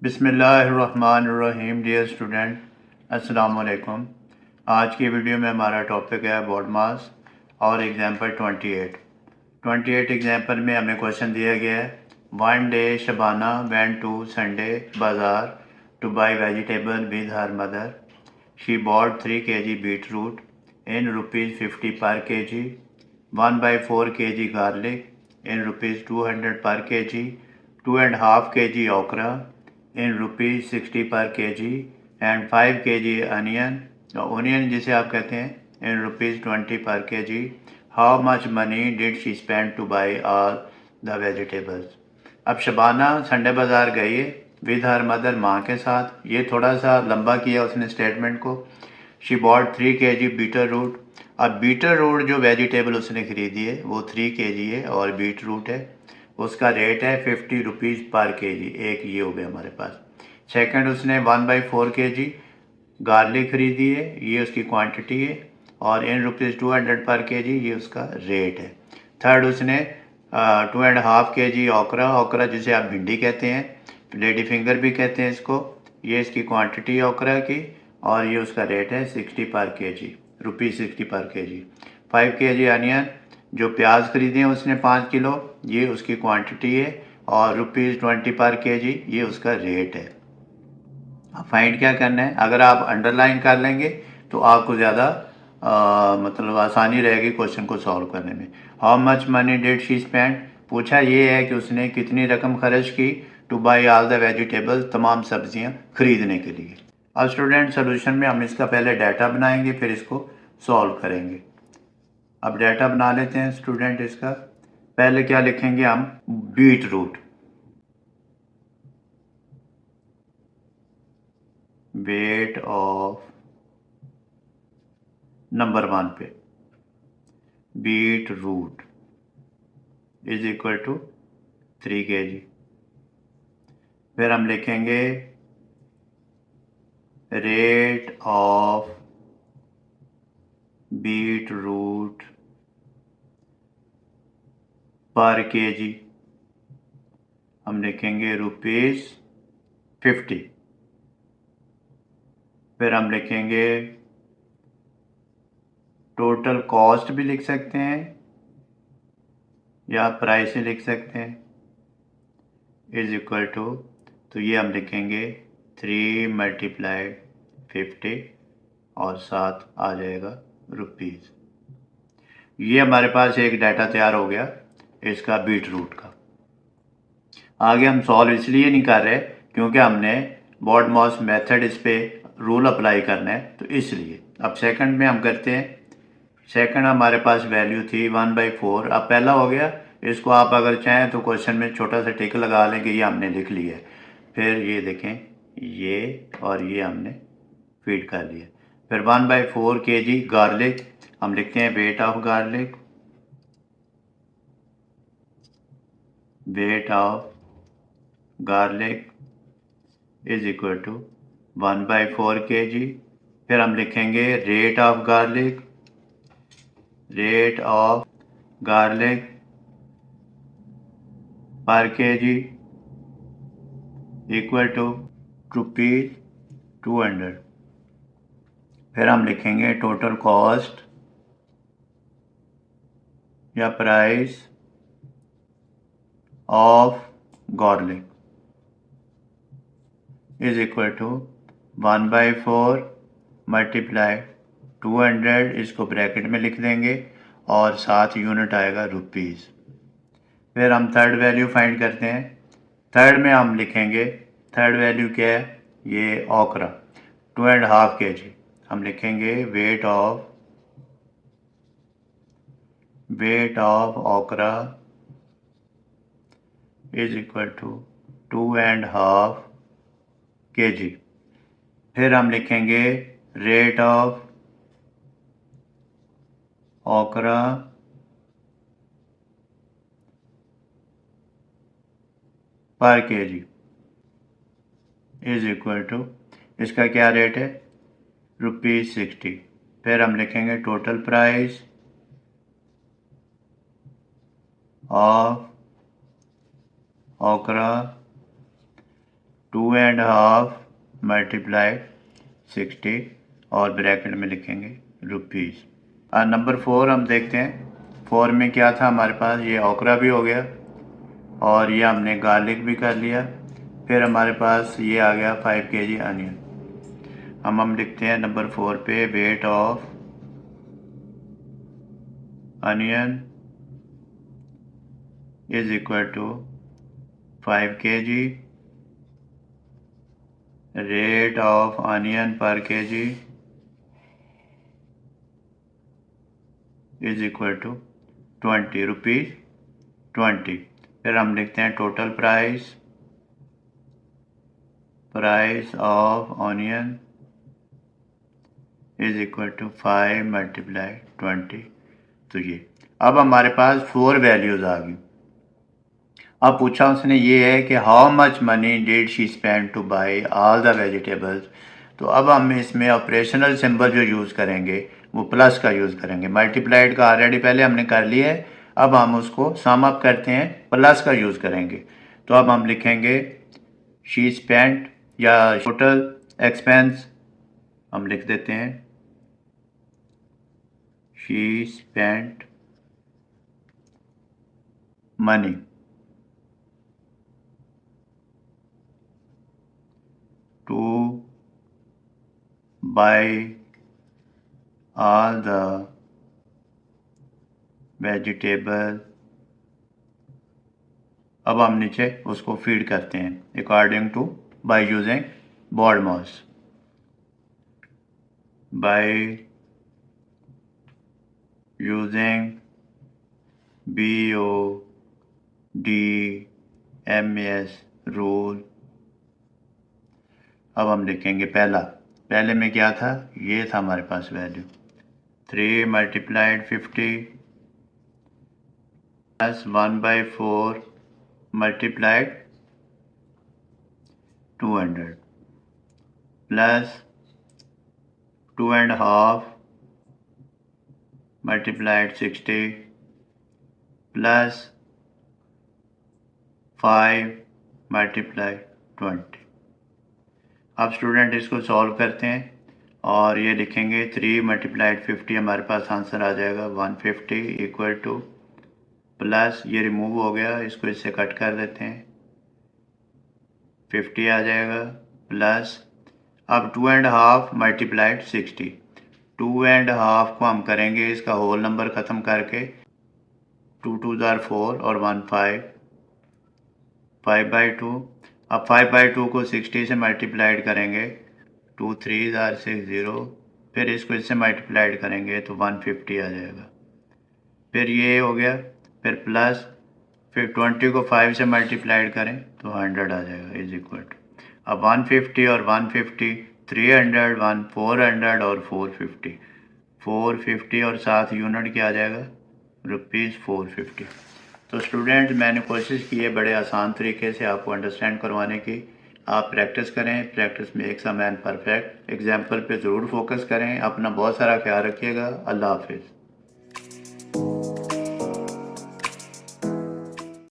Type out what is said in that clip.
बिस्मिल्लाहिर्रहमानिर्रहीम। Dear student, अस्सलाम वालेकुम। आज की वीडियो में हमारा टॉपिक है बोर्ड मास और एग्जाम्पल 28 एग्जाम्पल में हमें क्वेश्चन दिया गया है। One day Shabana went to Sunday bazaar to buy vegetable with her mother. She bought 3 kg beetroot in ₹50 per kg, 1/4 kg garlic in ₹200 per kg, 2.5 kg okra in ₹60 per kg and 5 kg onion जिसे आप कहते हैं in ₹20 per kg. How much money did she spend to buy all the vegetables? अब Shabana Sunday बाज़ार गई है with her mother, माँ के साथ। ये थोड़ा सा लंबा किया उसने स्टेटमेंट को। She bought 3 kg beetroot. अब बीटर रूट जो वेजिटेबल उसने खरीदी है वो 3 kg है और बीट रूट है। उसका रेट है ₹50 पर kg। एक ये हो गया हमारे पास। सेकंड, उसने 1/4 kg गार्लिक खरीदी है, ये उसकी क्वांटिटी है और इन ₹200 पर kg ये उसका रेट है। थर्ड, उसने 2.5 kg ओकरा जिसे आप भिंडी कहते हैं, लेडी फिंगर भी कहते हैं इसको, ये इसकी क्वांटिटी है ओकरा की और ये उसका रेट है 60 पर kg, ₹60 पर kg। 5 kg अनियन, जो प्याज खरीदे हैं उसने 5 किलो, ये उसकी क्वांटिटी है और ₹20 पर kg ये उसका रेट है। अब फाइंड क्या करना है, अगर आप अंडरलाइन कर लेंगे तो आपको ज़्यादा मतलब आसानी रहेगी क्वेश्चन को सॉल्व करने में। How much money did she spend, पूछा ये है कि उसने कितनी रकम खर्च की two by all the vegetables, तमाम सब्जियां खरीदने के लिए। अब स्टूडेंट, सोल्यूशन में हम इसका पहले डाटा बनाएंगे फिर इसको सॉल्व करेंगे। अब डाटा बना लेते हैं स्टूडेंट इसका। पहले क्या लिखेंगे हम, beetroot, weight of number 1 पे beetroot is equal to 3 kg। फिर हम लिखेंगे rate of beetroot per kg, हम लिखेंगे ₹50। फिर हम लिखेंगे टोटल कॉस्ट भी लिख सकते हैं या प्राइस ही लिख सकते हैं, इज इक्वल टू, तो ये हम लिखेंगे 3 × 50 और साथ आ जाएगा रुपीज़। ये हमारे पास एक डाटा तैयार हो गया इसका बीट रूट का। आगे हम सॉल्व इसलिए नहीं कर रहे क्योंकि हमने बॉड मॉस मेथड इस पे रूल अप्लाई करना है, तो इसलिए। अब सेकंड में हम करते हैं। सेकंड हमारे पास वैल्यू थी 1/4। अब पहला हो गया, इसको आप अगर चाहें तो क्वेश्चन में छोटा सा टिक लगा लें कि ये हमने लिख लिया है। फिर ये देखें, ये और ये हमने फीड कर लिया। फिर 1/4 kg गार्लिक, हम लिखते हैं weight of garlic, weight of garlic is equal to 1/4 kg। फिर हम लिखेंगे rate of garlic, rate of garlic per kg equal to ₹200। फिर हम लिखेंगे टोटल कॉस्ट या price of garlic is equal to 1/4 multiply 200, इसको ब्रैकेट में लिख देंगे और साथ यूनिट आएगा रुपीज़। फिर हम थर्ड वैल्यू फाइंड करते हैं। थर्ड में हम लिखेंगे, थर्ड वैल्यू क्या है, ये ओकरा 2.5 kg, हम लिखेंगे weight of okra is equal to 2.5 kg। फिर हम लिखेंगे रेट ऑफ ओकरा पर kg इज इक्वल टू, इसका क्या रेट है, ₹60। फिर हम लिखेंगे टोटल प्राइस ऑफ ओकरा 2.5 मल्टीप्लाइड 60 और ब्रैकेट में लिखेंगे रुपीज़। नंबर 4 हम देखते हैं। 4 में क्या था हमारे पास, ये ओकरा भी हो गया और ये हमने गार्लिक भी कर लिया। फिर हमारे पास ये आ गया 5 kg अनियन। हम लिखते हैं नंबर 4 पे weight of onion is equal to 5 kg, rate of onion per kg is equal to 20 rupees 20। फिर हम लिखते हैं total price of onion is equal to 5 multiply 20। तो ये अब हमारे पास 4 वैल्यूज़ आ गई। अब पूछा उसने ये है कि how much money did she spend two by all the vegetables. तो अब हम इसमें ऑपरेशनल सिंबल जो यूज़ करेंगे वो प्लस का यूज़ करेंगे। मल्टीप्लाइड का ऑलरेडी पहले हमने कर लिया है, अब हम उसको सम अप करते हैं, प्लस का यूज़ करेंगे। तो अब हम लिखेंगे शी स्पेंड या टोटल एक्सपेंस हम लिख देते हैं she spent money to buy all the vegetable। अब हम नीचे उसको फीड करते हैं according to by using BODMAS, by using BODMAS rule. अब हम लिखेंगे पहले में क्या था, ये था हमारे पास value 3 multiplied 50 plus 1/4 multiplied 200 plus 2.5 multiplied 60 plus 5 multiplied 20। अब स्टूडेंट इसको सॉल्व करते हैं और ये लिखेंगे 3 मल्टीप्लाइड 50 हमारे पास आंसर आ जाएगा 150 इक्वल टू प्लस ये रिमूव हो गया, इसको इससे कट कर देते हैं 50 आ जाएगा प्लस अब 2.5 मल्टीप्लाइड 60। 2.5 को हम करेंगे इसका होल नंबर ख़त्म करके 2 2 4 और 1 5 5/2। अब 5/2 को 60 से मल्टीप्लाइड करेंगे 2 3 6 0, फिर इसको इससे मल्टीप्लाइड करेंगे तो 150 आ जाएगा। फिर ये हो गया, फिर प्लस फिर 20 को 5 से मल्टीप्लाइड करें तो 100 आ जाएगा इज इक्वल टू। अब 150 और 150 300 1 400 और 450 450 और साथ यूनिट क्या आ जाएगा ₹450। तो स्टूडेंट मैंने कोशिश की है बड़े आसान तरीके से आपको अंडरस्टैंड करवाने की। आप प्रैक्टिस करें, practice makes a man perfect. Example पे ज़रूर फोकस करें। अपना बहुत सारा ख्याल रखिएगा। अल्लाह हाफिज़।